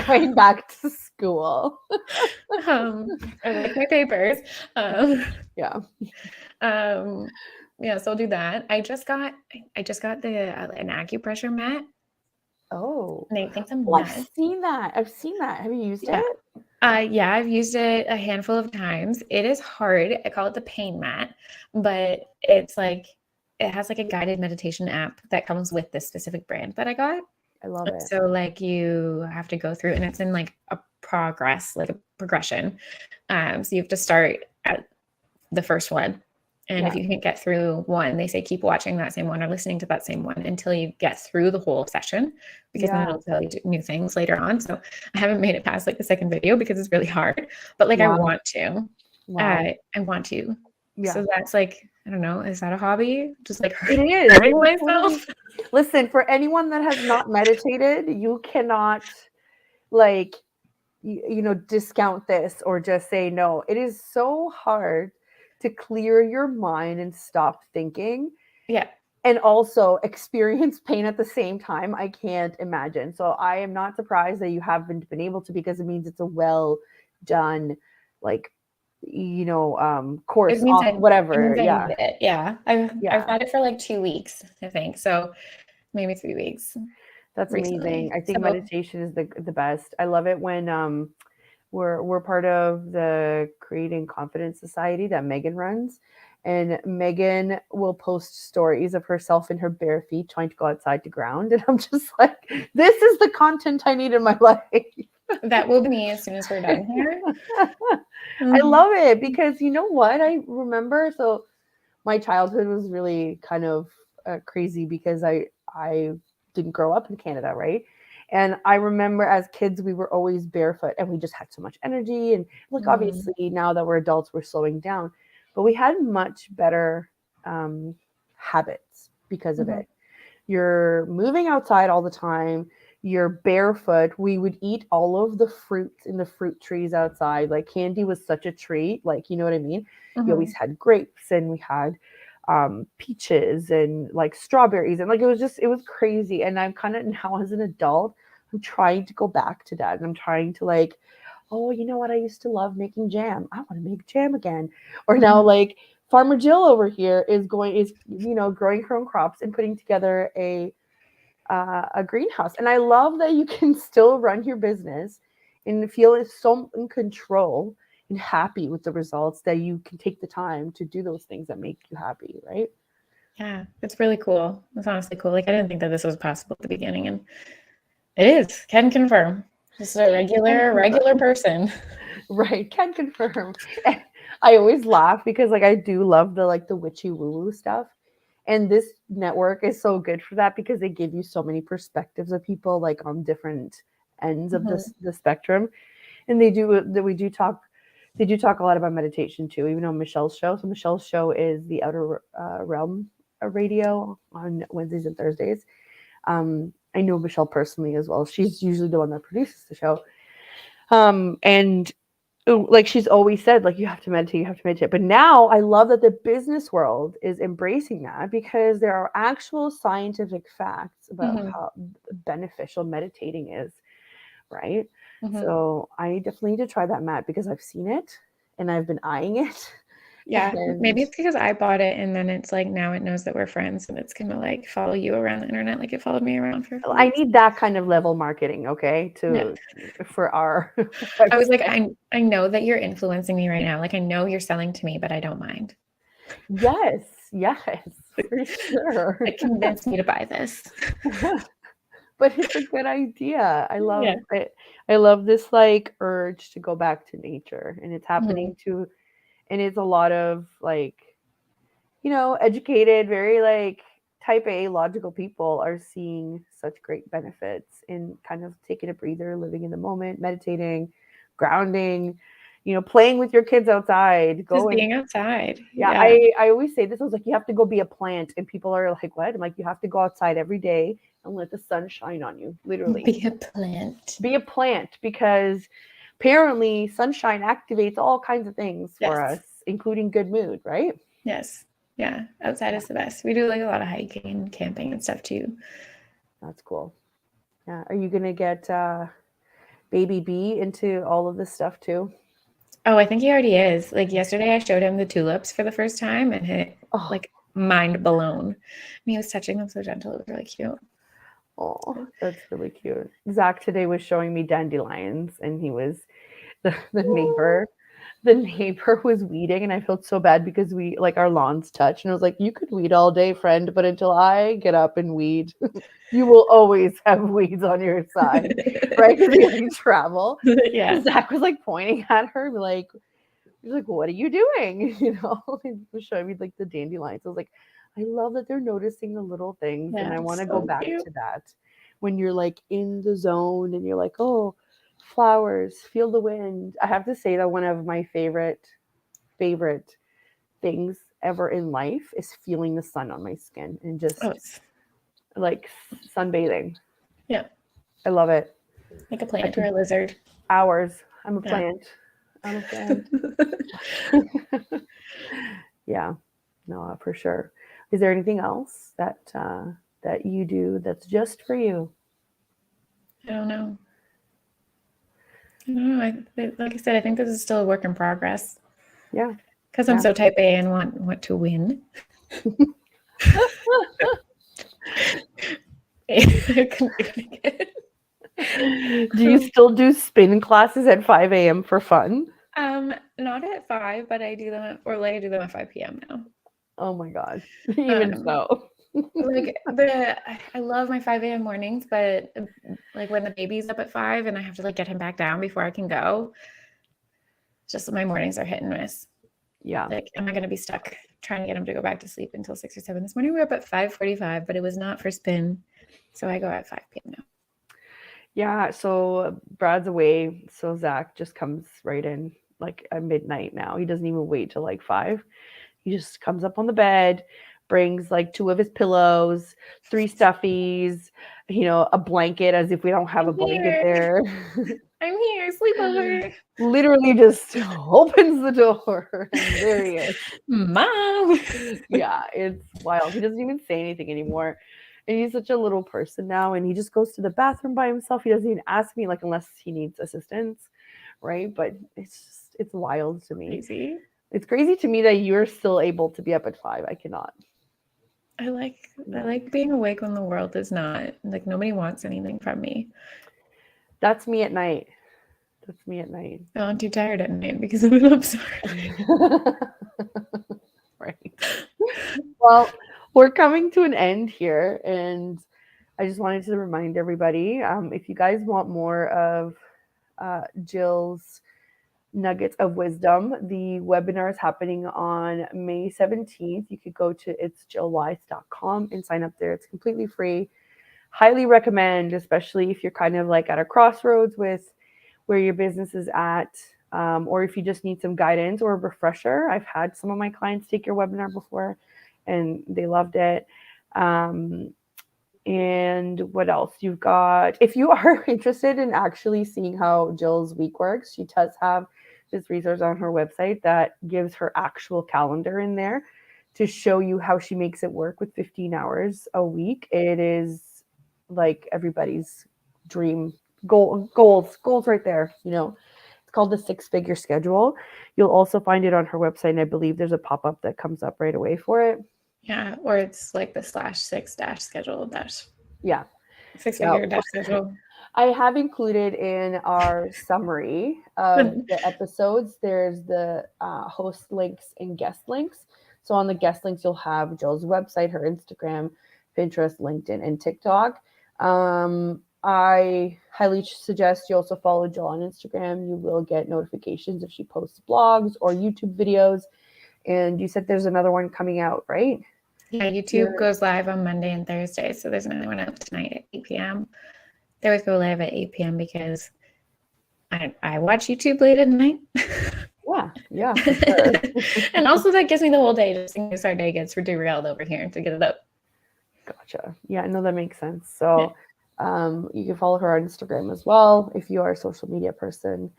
going back to school. I like my papers. Yeah. Yeah, so I'll do that. I just got an acupressure mat. Oh, Nate thinks I'm nuts. I've seen that. Have you used it? Yeah, I've used it a handful of times. It is hard. I call it the pain mat, but it's like it has like a guided meditation app that comes with this specific brand that I got. I love it. So like you have to go through, and it's in like a progression. So you have to start at the first one. And if you can't get through one, they say keep watching that same one or listening to that same one until you get through the whole session, because then it'll tell you new things later on. So I haven't made it past like the second video because it's really hard, but like I want to. I want to. Yeah. So that's like, I don't know, is that a hobby? Just like hurting myself? Listen, for anyone that has not meditated, you cannot like discount this or just say no. It is so hard to clear your mind and stop thinking. Yeah. And also experience pain at the same time. I can't imagine. So I am not surprised that you haven't been able to, because it means it's a well done, like, course, whatever. Yeah. I've had it for like 2 weeks, I think. So maybe 3 weeks. That's recently. Amazing. I think meditation is the best. I love it when we're part of the Creating Confidence Society that Megan runs. and Megan will post stories of herself in her bare feet trying to go outside to ground. And I'm just like, this is the content I need in my life. That will be me as soon as we're done here. I love it because you know what? I remember, so my childhood was really kind of crazy because I didn't grow up in Canada, right? And I remember as kids we were always barefoot and we just had so much energy, and like obviously now that we're adults we're slowing down, but we had much better habits because of it. You're moving outside all the time. You're barefoot. We would eat all of the fruit in the fruit trees outside. Like candy was such a treat. Like, you know what I mean? You always had grapes and we had peaches and like strawberries. And like, it was crazy. And I'm kind of now as an adult, I'm trying to go back to that. And I'm trying to like, oh, you know what? I used to love making jam. I want to make jam again. Or now like Farmer Jill over here is growing her own crops and putting together a greenhouse. And I love that you can still run your business and feel so in control and happy with the results that you can take the time to do those things that make you happy, right? Yeah, it's really cool. It's honestly cool. Like I didn't think that this was possible at the beginning, and it is. Can confirm. Just a regular person. Right, can confirm. I always laugh because like I do love the witchy woo-woo stuff. And this network is so good for that because they give you so many perspectives of people like on different ends of the spectrum. And they do talk a lot about meditation too, even on Michelle's show. So Michelle's show is the Outer Realm Radio on Wednesdays and Thursdays. I know Michelle personally as well. She's usually the one that produces the show. And like she's always said, like you have to meditate. But now I love that the business world is embracing that because there are actual scientific facts about how beneficial meditating is, right? So I definitely need to try that mat because I've seen it and I've been eyeing it. Yeah, maybe it's because I bought it and then it's like now it knows that we're friends and it's gonna like follow you around the internet like it followed me around for. I need that kind of level marketing, okay, for our. I was like, I know that you're influencing me right now. Like I know you're selling to me, but I don't mind. Yes, for sure. It convinced me to buy this. But it's a good idea. I love it. I love this like urge to go back to nature, and it's happening to, and it's a lot of like, educated, very like type A logical people are seeing such great benefits in kind of taking a breather, living in the moment, meditating, grounding, playing with your kids outside, Just being outside. Yeah, I always say this. I was like, you have to go be a plant, and people are like, what? I'm like, you have to go outside every day and let the sun shine on you, literally. Be a plant. Be a plant, because apparently sunshine activates all kinds of things for us, including good mood, right? Yes. Yeah. Outside is the best. We do like a lot of hiking and camping and stuff too. That's cool. Yeah. Are you going to get baby B into all of this stuff too? Oh, I think he already is. Like yesterday I showed him the tulips for the first time and he like mind blown. And he was touching them so gentle. It was really cute. Oh, that's really cute. Zach today was showing me dandelions, and he was the neighbor. The neighbor was weeding, and I felt so bad because we like our lawns touch, and I was like, you could weed all day, friend, but until I get up and weed, you will always have weeds on your side, right? Because we travel. Yeah. Zach was like pointing at her, like, he's like, what are you doing? He was showing me like the dandelions. I was like, I love that they're noticing the little things, and I want to go back to that when you're like in the zone and you're like, oh, flowers, feel the wind. I have to say that one of my favorite things ever in life is feeling the sun on my skin and just like sunbathing. Yeah. I love it. Like a plant or a lizard. Hours. I'm a plant. I'm a plant. Yeah. No, for sure. Is there anything else that you do that's just for you? I don't know. Like I said, I think this is still a work in progress. Yeah. Because I'm so type A and want to win. Do you still do spin classes at 5 a.m. for fun? Not at 5, but I do them at 5 p.m. now. Oh my God. Even so. Like I love my 5 a.m. mornings, but like when the baby's up at 5 and I have to like get him back down before I can go, just my mornings are hit and miss. Yeah. Like, am I going to be stuck trying to get him to go back to sleep until 6 or 7 this morning? We were up at 5:45, but it was not for spin. So I go at 5 p.m. now. Yeah. So Brad's away. So Zach just comes right in like at midnight now. He doesn't even wait till like 5. He just comes up on the bed, brings like 2 of his pillows, 3 stuffies, a blanket as if we don't have a blanket there. I'm here, sleepover. Literally just opens the door and there he is. Mom. Yeah, it's wild. He doesn't even say anything anymore. And he's such a little person now, and he just goes to the bathroom by himself. He doesn't even ask me, like, unless he needs assistance, right? But it's wild to me. Crazy. It's crazy to me that you're still able to be up at 5. I cannot. I like being awake when the world is not. Like, nobody wants anything from me. That's me at night. That's me at night. Oh, I'm too tired at night because I've been up so early. Right. Well, we're coming to an end here, and I just wanted to remind everybody, if you guys want more of Jill's nuggets of wisdom, the webinar is happening on May 17th. You could go to itsjillwise.com and sign up there. It's completely free. Highly recommend, especially if you're kind of like at a crossroads with where your business is at, or if you just need some guidance or a refresher. I've had some of my clients take your webinar before and they loved it. And what else? You've got, if you are interested in actually seeing how Jill's week works, she does have this resource on her website that gives her actual calendar in there to show you how she makes it work with 15 hours a week. It is like everybody's dream goals right there. It's called the 6-figure schedule. You'll also find it on her website, and I believe there's a pop-up that comes up right away for it. Yeah, or it's like the /6 schedule Yeah. 6-figure schedule. I have included in our summary of the episodes, there's the host links and guest links. So on the guest links, you'll have Jill's website, her Instagram, Pinterest, LinkedIn, and TikTok. I highly suggest you also follow Jill on Instagram. You will get notifications if she posts blogs or YouTube videos. And you said there's another one coming out, right? Yeah, YouTube goes live on Monday and Thursday. So there's another one out tonight at 8 p.m. They always go live at 8 p.m. because I watch YouTube late at night. Yeah, for sure. And also that gives me the whole day just in case our day gets derailed over here to get it up. Gotcha. Yeah, no, that makes sense. So you can follow her on Instagram as well if you are a social media person.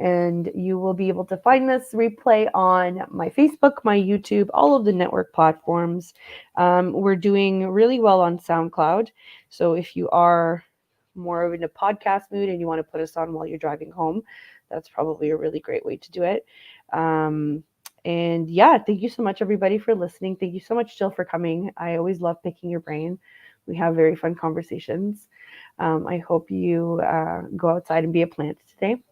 And you will be able to find this replay on my Facebook, my YouTube, all of the network platforms. We're doing really well on SoundCloud. So if you are more of in a podcast mood and you want to put us on while you're driving home, that's probably a really great way to do it. And yeah, thank you so much, everybody, for listening. Thank you so much, Jill, for coming. I always love picking your brain. We have very fun conversations. I hope you go outside and be a plant today.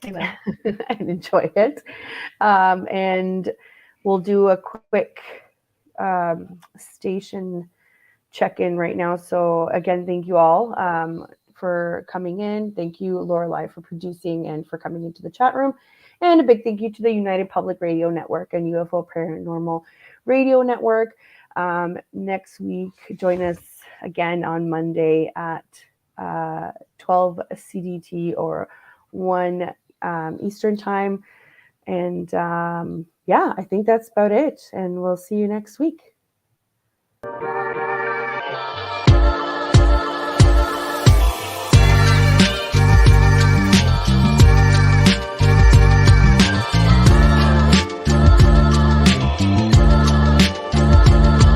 I will. And enjoy it. And we'll do a quick station check-in right now. So again, thank you all for coming in. Thank you, Lorelai, for producing and for coming into the chat room. And a big thank you to the United Public Radio Network and UFO Paranormal Radio Network. Next week, join us again on Monday at 12 CDT or 1 Eastern time. And yeah, I think that's about it. And we'll see you next week.